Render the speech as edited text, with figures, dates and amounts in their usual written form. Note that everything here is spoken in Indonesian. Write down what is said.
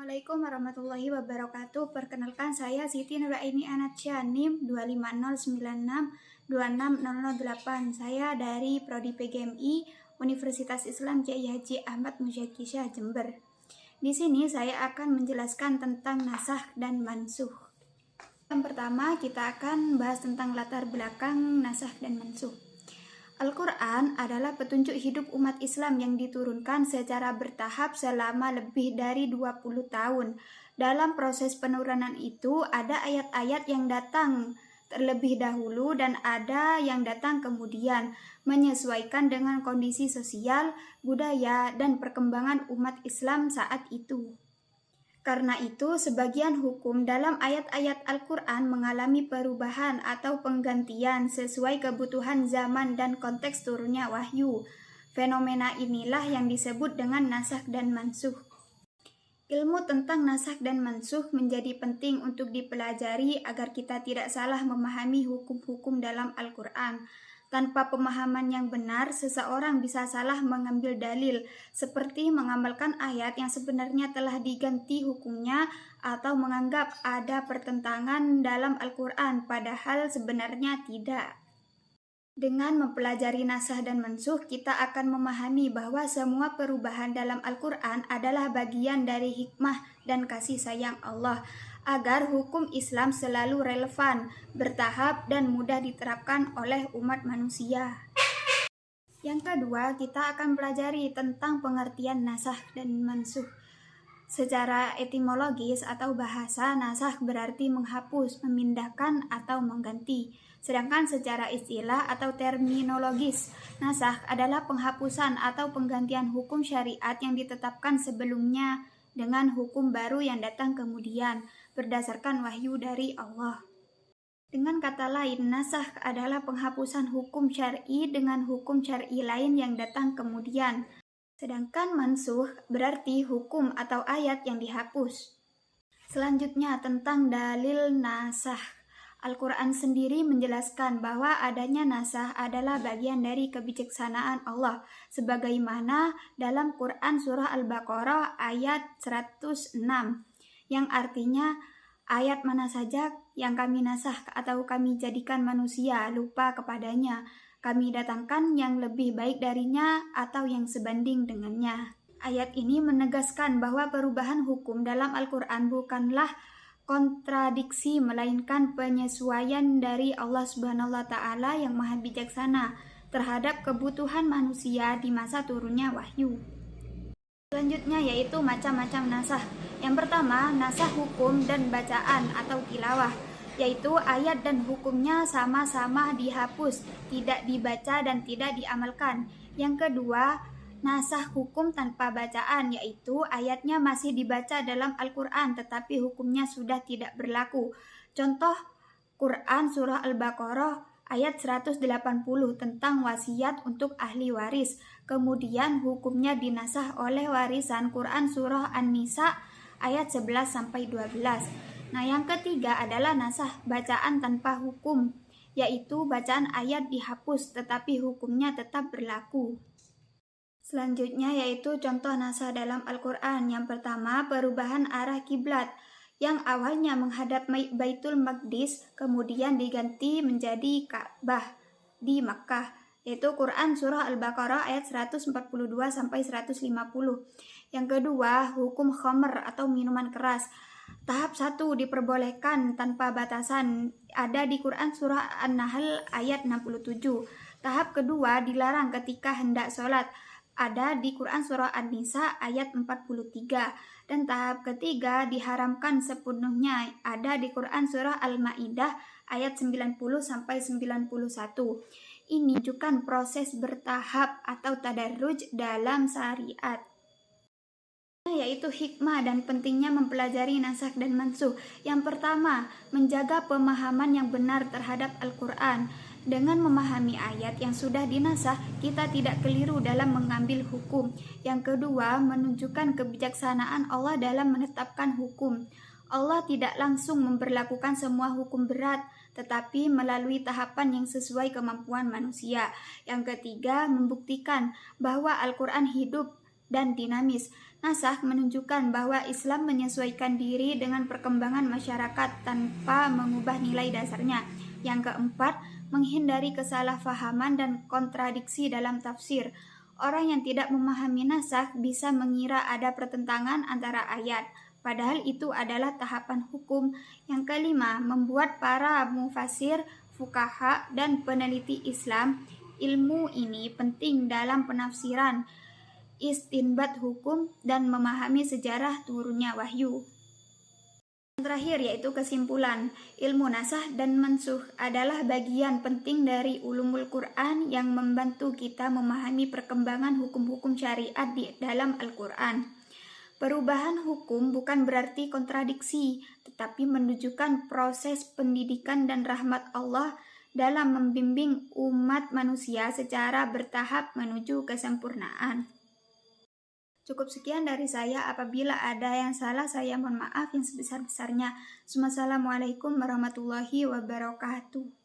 Assalamualaikum warahmatullahi wabarakatuh. Perkenalkan saya Siti Nuraini Anatsya, NIM 25096260008. Saya dari Prodi PGMI Universitas Islam Kiai Haji Ahmad Musyaki Syah, Jember. Di sini saya akan menjelaskan tentang nasakh dan mansukh. Yang pertama, kita akan bahas tentang latar belakang nasakh dan mansukh. Al-Quran adalah petunjuk hidup umat Islam yang diturunkan secara bertahap selama lebih dari 20 tahun. Dalam proses penurunan itu ada ayat-ayat yang datang terlebih dahulu dan ada yang datang kemudian, menyesuaikan dengan kondisi sosial, budaya, dan perkembangan umat Islam saat itu. Karena itu, sebagian hukum dalam ayat-ayat Al-Quran mengalami perubahan atau penggantian sesuai kebutuhan zaman dan konteks turunnya wahyu. Fenomena inilah yang disebut dengan nasakh dan mansukh. Ilmu tentang nasakh dan mansukh menjadi penting untuk dipelajari agar kita tidak salah memahami hukum-hukum dalam Al-Quran. Tanpa pemahaman yang benar, seseorang bisa salah mengambil dalil, seperti mengamalkan ayat yang sebenarnya telah diganti hukumnya atau menganggap ada pertentangan dalam Al-Quran, padahal sebenarnya tidak. Dengan mempelajari nasakh dan mansukh, kita akan memahami bahwa semua perubahan dalam Al-Quran adalah bagian dari hikmah dan kasih sayang Allah, agar hukum Islam selalu relevan, bertahap, dan mudah diterapkan oleh umat manusia. Yang kedua, kita akan pelajari tentang pengertian nasakh dan mansukh. Secara etimologis atau bahasa, nasakh berarti menghapus, memindahkan, atau mengganti. Sedangkan secara istilah atau terminologis, nasakh adalah penghapusan atau penggantian hukum syariat yang ditetapkan sebelumnya dengan hukum baru yang datang kemudian, berdasarkan wahyu dari Allah. Dengan kata lain, nasakh adalah penghapusan hukum syar'i dengan hukum syar'i lain yang datang kemudian. Sedangkan mansukh berarti hukum atau ayat yang dihapus. Selanjutnya tentang dalil nasakh. Al-Quran sendiri menjelaskan bahwa adanya nasakh adalah bagian dari kebijaksanaan Allah, sebagaimana dalam Quran Surah Al-Baqarah ayat 106, yang artinya ayat mana saja yang kami nasakh atau kami jadikan manusia lupa kepadanya, kami datangkan yang lebih baik darinya atau yang sebanding dengannya. Ayat ini menegaskan bahwa perubahan hukum dalam Al-Quran bukanlah kontradiksi, melainkan penyesuaian dari Allah Subhanahu wa Ta'ala yang Maha Bijaksana terhadap kebutuhan manusia di masa turunnya wahyu. Selanjutnya yaitu macam-macam nasakh. Yang pertama, nasakh hukum dan bacaan atau tilawah, yaitu ayat dan hukumnya sama-sama dihapus, tidak dibaca dan tidak diamalkan. Yang kedua, nasakh hukum tanpa bacaan, yaitu ayatnya masih dibaca dalam Al-Quran tetapi hukumnya sudah tidak berlaku. Contoh Quran Surah Al-Baqarah ayat 180 tentang wasiat untuk ahli waris. Kemudian hukumnya dinasakh oleh warisan Quran Surah An-Nisa ayat 11-12. Nah, yang ketiga adalah nasakh bacaan tanpa hukum, yaitu bacaan ayat dihapus tetapi hukumnya tetap berlaku. Selanjutnya yaitu contoh nasakh dalam Al-Quran. Yang pertama, perubahan arah kiblat yang awalnya menghadap Baitul Maqdis kemudian diganti menjadi Ka'bah di Makkah, yaitu Quran Surah Al-Baqarah ayat 142-150. Yang kedua, hukum khamr atau minuman keras. Tahap 1 diperbolehkan tanpa batasan, ada di Quran Surah An-Nahl ayat 67. Tahap kedua dilarang ketika hendak sholat, ada di Quran Surah An-Nisa ayat 43. Dan tahap ketiga diharamkan sepenuhnya, ada di Quran Surah Al-Ma'idah ayat 90-91. Ini menunjukkan proses bertahap atau tadarruj dalam syariat, yaitu hikmah dan pentingnya mempelajari nasakh dan mansukh. Yang pertama, menjaga pemahaman yang benar terhadap Al-Quran. Dengan memahami ayat yang sudah dinasakh, kita tidak keliru dalam mengambil hukum. Yang kedua, menunjukkan kebijaksanaan Allah dalam menetapkan hukum. Allah tidak langsung memberlakukan semua hukum berat, tetapi melalui tahapan yang sesuai kemampuan manusia. Yang ketiga, membuktikan bahwa Al-Quran hidup dan dinamis. Nasakh menunjukkan bahwa Islam menyesuaikan diri dengan perkembangan masyarakat tanpa mengubah nilai dasarnya. Yang keempat, menghindari kesalahpahaman dan kontradiksi dalam tafsir. Orang yang tidak memahami nasakh bisa mengira ada pertentangan antara ayat, padahal itu adalah tahapan hukum. Yang kelima, membuat para mufasir, fuqaha, dan peneliti Islam ilmu ini penting dalam penafsiran, istinbat hukum, dan memahami sejarah turunnya wahyu. Yang terakhir yaitu kesimpulan, ilmu nasakh dan mansukh adalah bagian penting dari ulumul Quran yang membantu kita memahami perkembangan hukum-hukum syariat di dalam Al-Quran. Perubahan hukum bukan berarti kontradiksi, tetapi menunjukkan proses pendidikan dan rahmat Allah dalam membimbing umat manusia secara bertahap menuju kesempurnaan. Cukup sekian dari saya. Apabila ada yang salah, saya mohon maaf yang sebesar-besarnya. Wassalamualaikum warahmatullahi wabarakatuh.